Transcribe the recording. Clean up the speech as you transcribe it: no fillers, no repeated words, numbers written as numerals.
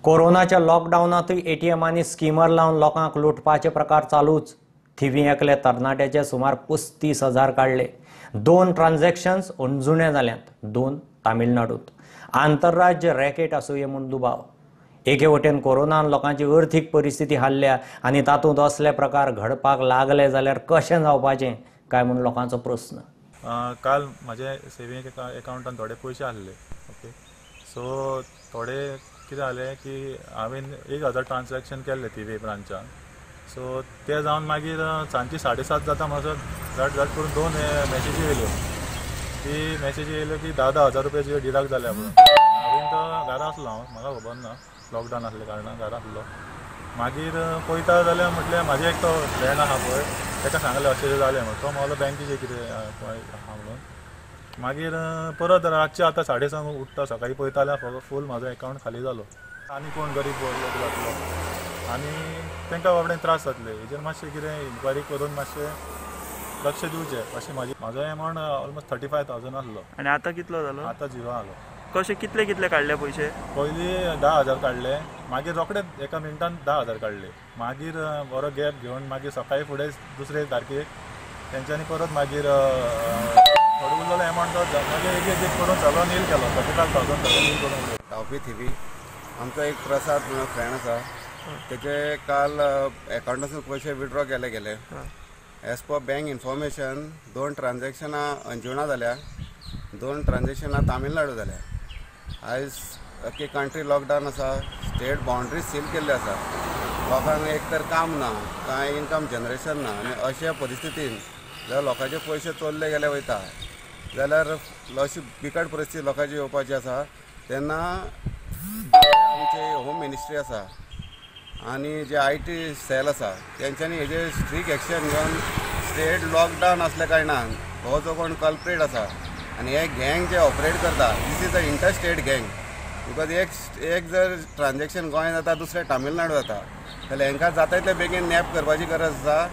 कोरोनाच्या लॉकडाऊनातूय एटीएम आणि स्कीमर लावून लोकांक लुटपाचे प्रकार चालूच। थिवी एकले तरणाट्याचे सुमार 35,000 काढले। 2 ट्रान्झॅक्शन्स अणजुणे जाल्यात, 2 तामिळनाडूत। आंतरराज्य रॅकेट असूये म्हूण दुबाव। एके वटेन कोरोनान लोकांची अर्थीक परिस्थिती हाल्ल्या आणि तातूंत असले प्रकार घडपाक लागले जाल्यार कशें जावपाचें काय म्हूण लोकांचो प्रश्न। काल माझे सेविंग अकाउंटान थोडे पयशे आसले। ओके, सो थोडे कितें जालें की हांवें 1,000 ट्रान्झॅक्शन केल्ले थिवी ब्रांचान। सो ते जावन मागीर सांजची 7:30 जाता मातसो झट करून 2 मॅसेजी येयल्यो। ती मॅसेजी येयल्यो की 10,000 रुपया तुजे डिडक्ट जाल्या म्हणून। हांवें तो घरा आसलो, म्हाका खबर ना, लॉकडावन आसले कारणान घरा आसलो। मागीर पळयता जाल्यार म्हटल्यार म्हाजे एक तो फ्रेंड आहा पळय, ताका सांगलें अशें जालें म्हणून। तो म्हाका बँकेचें कितें आहा म्हणून। मागीर परत रातचे आतां 6:30 उठ्ठा, सकाळीं पळयता जाल्यार फूल म्हाजो अकाउंट खाली जालो। आनी कोण गरीब लोक जातलो आनी तांकां बाबडें त्रास जातले। हेजेर मातशें कितें इन्क्वायरी करून मातशें लक्ष दिवचें अशें म्हाजो अमावंट ऑलमोस्ट 35,000 आसलो। आनी आतां कितलो जालो? आतां 0 जालो। कशे कितले काडले पयशे? पयलीं 10,000 काडले, मागीर रोखडेच एका मिनटान 10,000 काडले। मागीर बरो गॅप घेवन मागीर सकाळीं फुडें दुसरे तारखेक तेंच्यांनी परत मागीर थोडो उरलेलो अमावंट मागीर एक करून सगळो नील केलो। 35,000 सगळो नील करून उरलो। धांवपी थिवी आमचो एक प्रसाद म्हणून फ्रेंड आसा, तेचे काल अकाउंटासून पयशे विड्रॉ गेले। एज पर बँक इन्फॉर्मेशन 2 ट्रान्झॅक्शनां अंजुणा जाल्या, 2 ट्रान्झॅक्शनां तामिळनाडू जाल्या। आयज अख्खी कंट्री लॉकडावन आसा, स्टेट बाउंड्री सील केल्ली आसा। लोकांक एक तर काम ना, कांय इन्कम जनरेशन ना, आनी अशा परिस्थितीन जर लोकांचे पयशे चोरले गेले वयता जाल्यार अशी बिकट परिस्थिती लोकांची येवपाची आसा। तेन्ना आमची होम मिनिस्ट्री आसा आनी जे IT सेल आसा तेंच्यांनी हेजेर स्ट्रीक्ट एक्शन घेवन, स्टेट लॉकडावन असल्या कारणान हो जो कोण कल्प्रेट आसा आनी हे गँग जे ऑपरेट करता, this is a interstate गँग। बिकॉज एक जर ट्रान्झॅक्शन गोंय जाता, दुसरें तामिळनाडू जाता, जाल्यार हांकां जाता तितले बेगीन नॅप करपाची गरज आसा